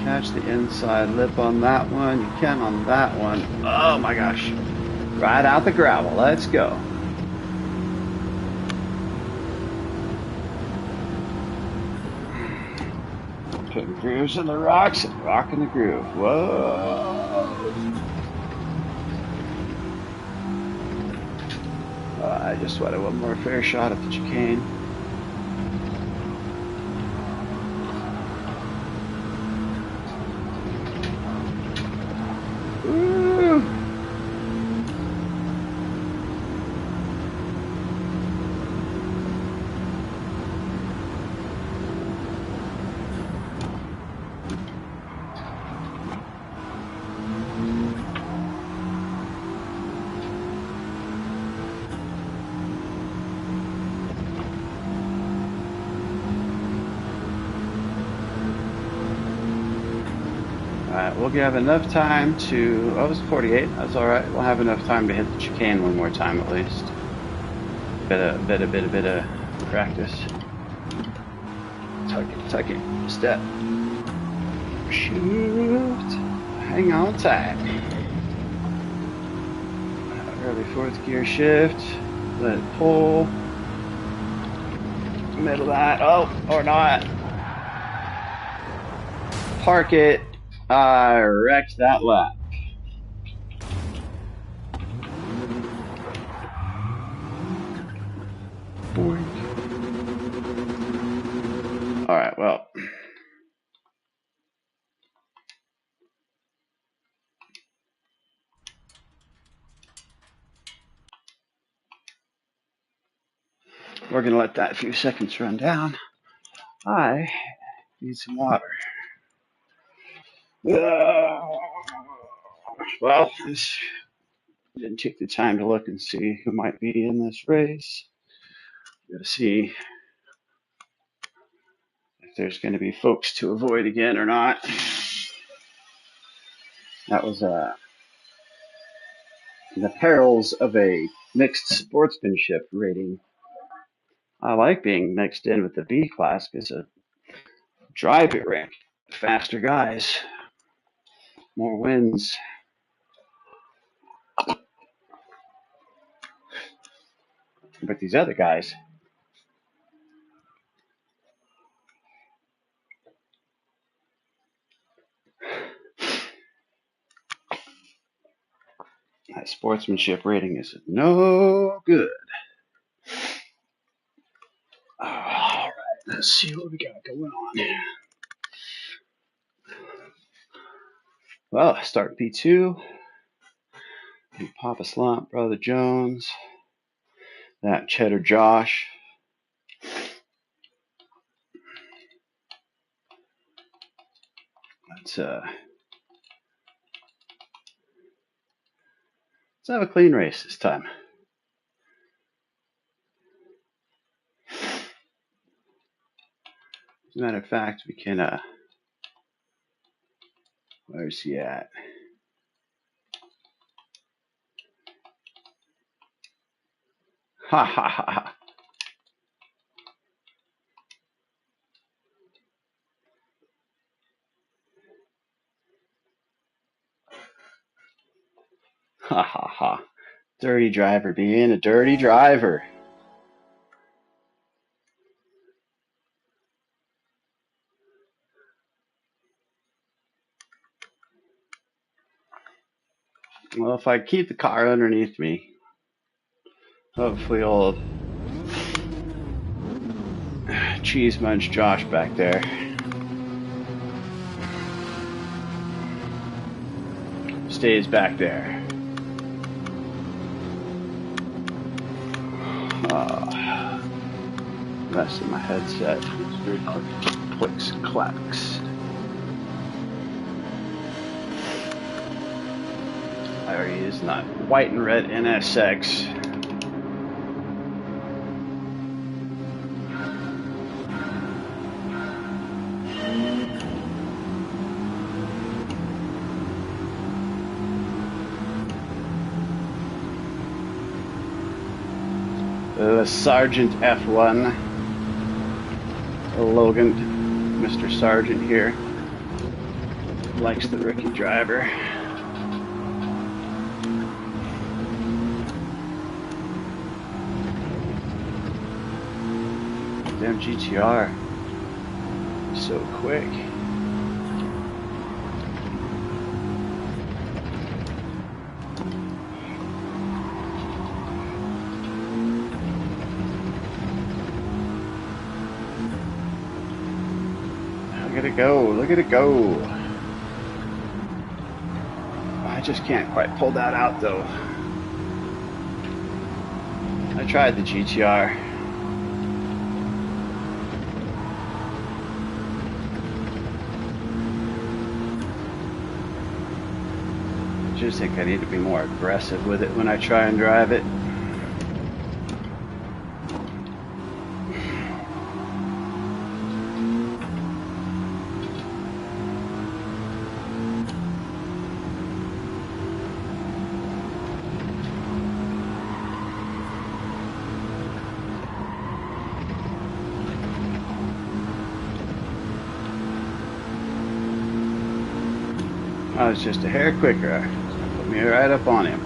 S1: Catch the inside lip on that one. You can on that one. Oh my gosh. Right out the gravel. Let's go. Putting grooves in the rocks and rocking the groove. Whoa. I just wanted one more fair shot at the chicane. Alright, we'll have enough time to... Oh, it was 48. That's alright. We'll have enough time to hit the chicane one more time at least. Bit of practice. Tuck it. Step. Shoot. Hang on tight. Early fourth gear shift. Let it pull. Middle of that. Oh, or not. Park it. I wrecked that lap. All right, well. We're going to let that few seconds run down. I need some water. Well, I didn't take the time to look and see who might be in this race. Got to see if there's going to be folks to avoid again or not. That was the perils of a mixed sportsmanship rating. I like being mixed in with the B class because of drive it rank. Faster guys, more wins. But these other guys, that sportsmanship rating is no good. All right, let's see what we got going on. Well, start P2. Papa Slump, Brother Jones, that Cheddar Josh. Let's have a clean race this time. As a matter of fact, we can, where's he at? Ha ha ha ha. Ha ha ha. Dirty driver being a dirty driver. Well, if I keep the car underneath me, hopefully old Cheese Munch Josh back there stays back there. Mess in my headset. It's very clicks and clacks. I already used that white and red NSX. The Sergeant F1. Logan, Mr. Sargent here, likes the rookie driver. Damn GTR, so quick. Look at it go, look at it go. I just can't quite pull that out though. I tried the GTR. I just think I need to be more aggressive with it when I try and drive it. I was just a hair quicker. Put me right up on him.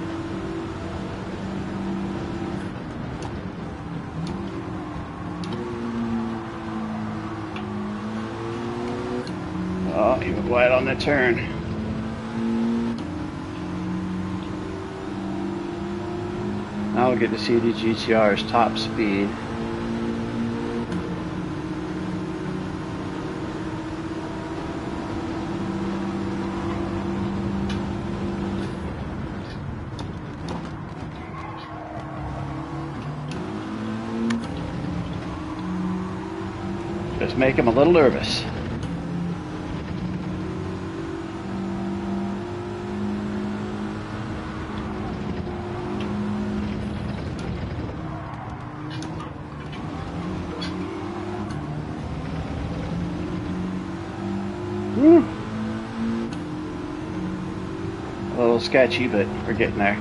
S1: Oh, he was wide on the turn. Now we'll get to see the GTR's top speed. Just make him a little nervous. A little sketchy, but we're getting there.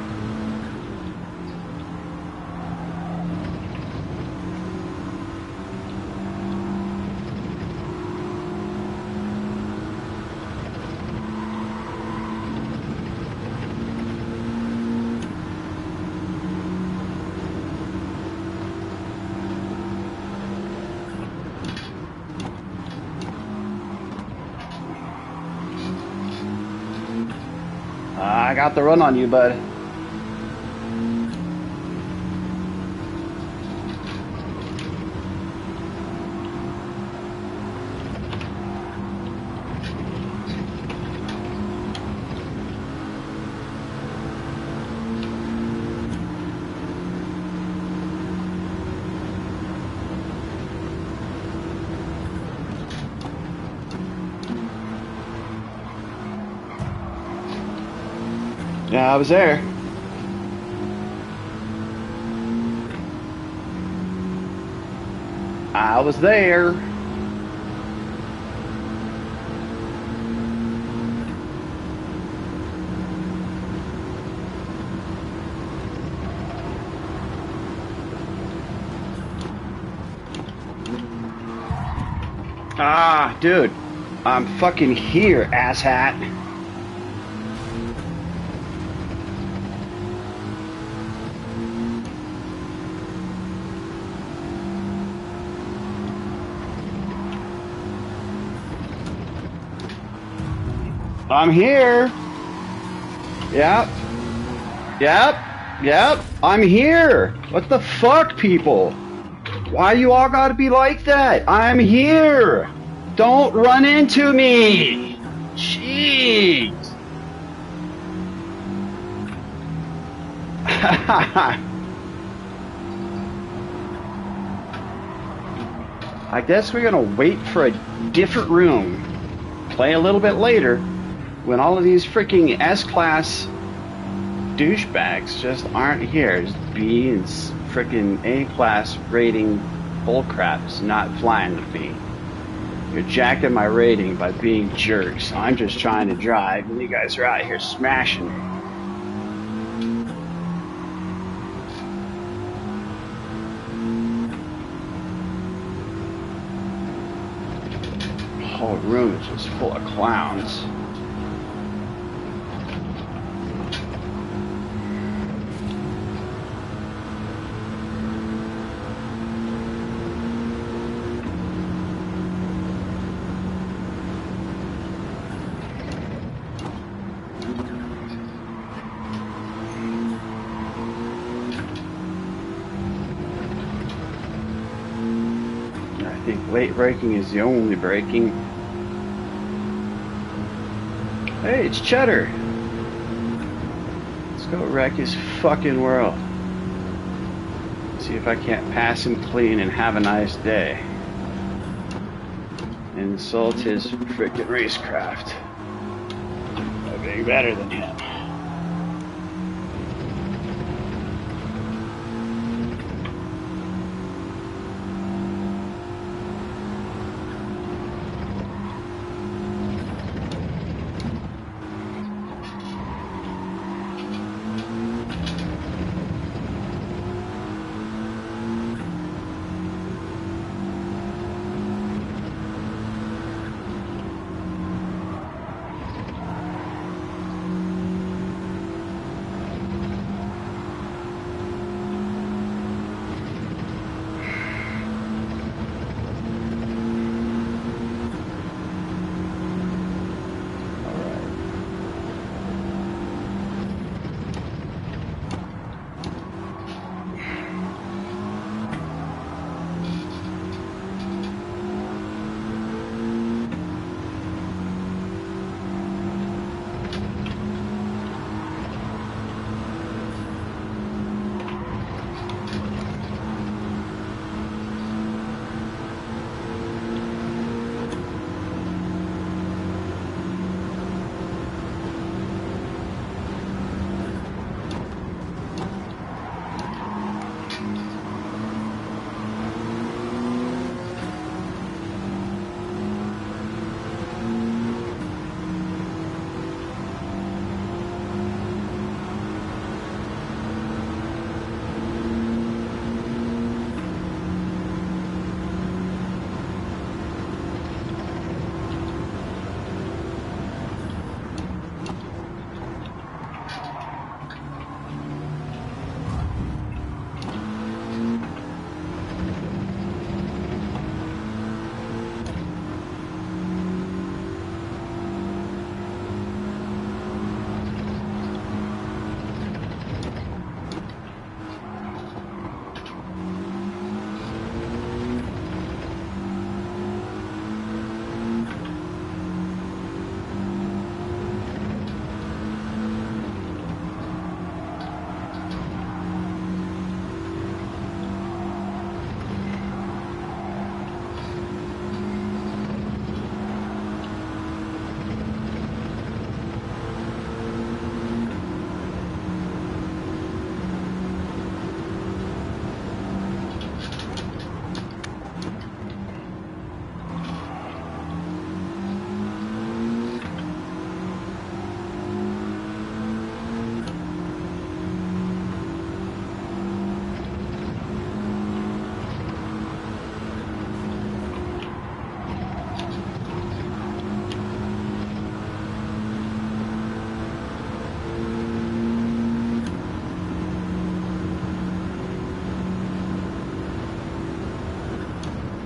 S1: I got the run on you, bud. Yeah, I was there. I was there. Ah, dude. I'm fucking here, asshat. I'm here. Yep. Yep. Yep. I'm here. What the fuck, people? Why you all gotta be like that? I'm here. Don't run into me. Jeez. I guess we're gonna wait for a different room. Play a little bit later. When all of these freaking S-class douchebags just aren't here. Just B and freaking A-class rating bullcrap is not flying with me. You're jacking my rating by being jerks. I'm just trying to drive, and you guys are out here smashing me. The whole room is just full of clowns. I think late braking is the only braking. Hey, it's Cheddar. Let's go wreck his fucking world. See if I can't pass him clean and have a nice day. Insult his frickin' racecraft by being better than him.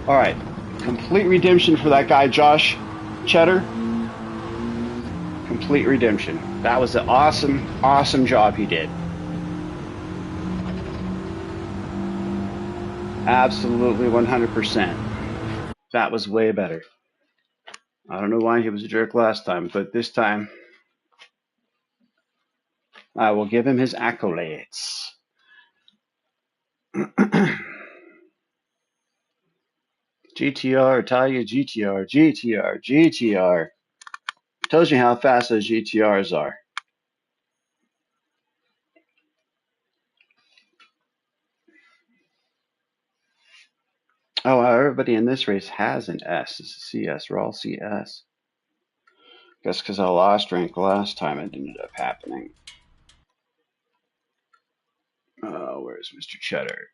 S1: All right. Complete redemption for that guy, Josh Cheddar. Complete redemption. That was an awesome, awesome job he did. Absolutely 100%. That was way better. I don't know why he was a jerk last time, but this time I will give him his accolades. GTR, Italia, GTR, GTR, GTR. Tells you how fast those GTRs are. Oh, wow, everybody in this race has an S. It's a CS. We're all CS. Guess because I lost rank last time, it ended up happening. Where's Mr. Cheddar?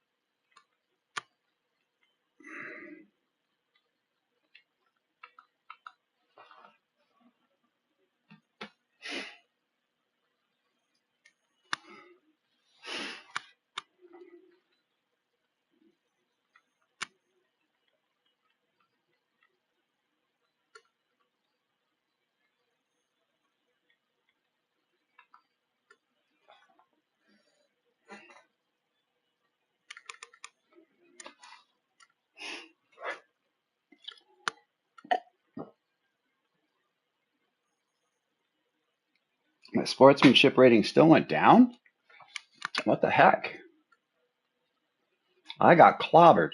S1: My sportsmanship rating still went down? What the heck? I got clobbered.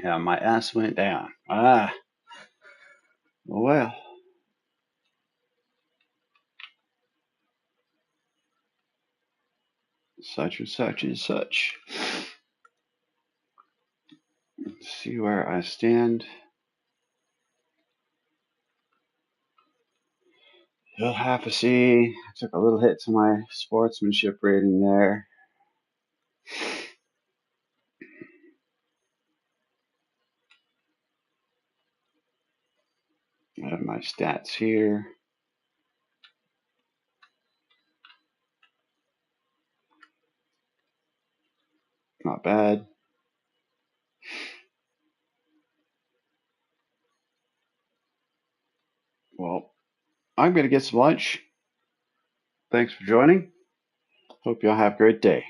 S1: Yeah, my ass went down. Well. Such and such and such. Let's see where I stand. You'll have to see. I took a little hit to my sportsmanship rating there. I have my stats here. Not bad. Well, I'm going to get some lunch. Thanks for joining. Hope y'all have a great day.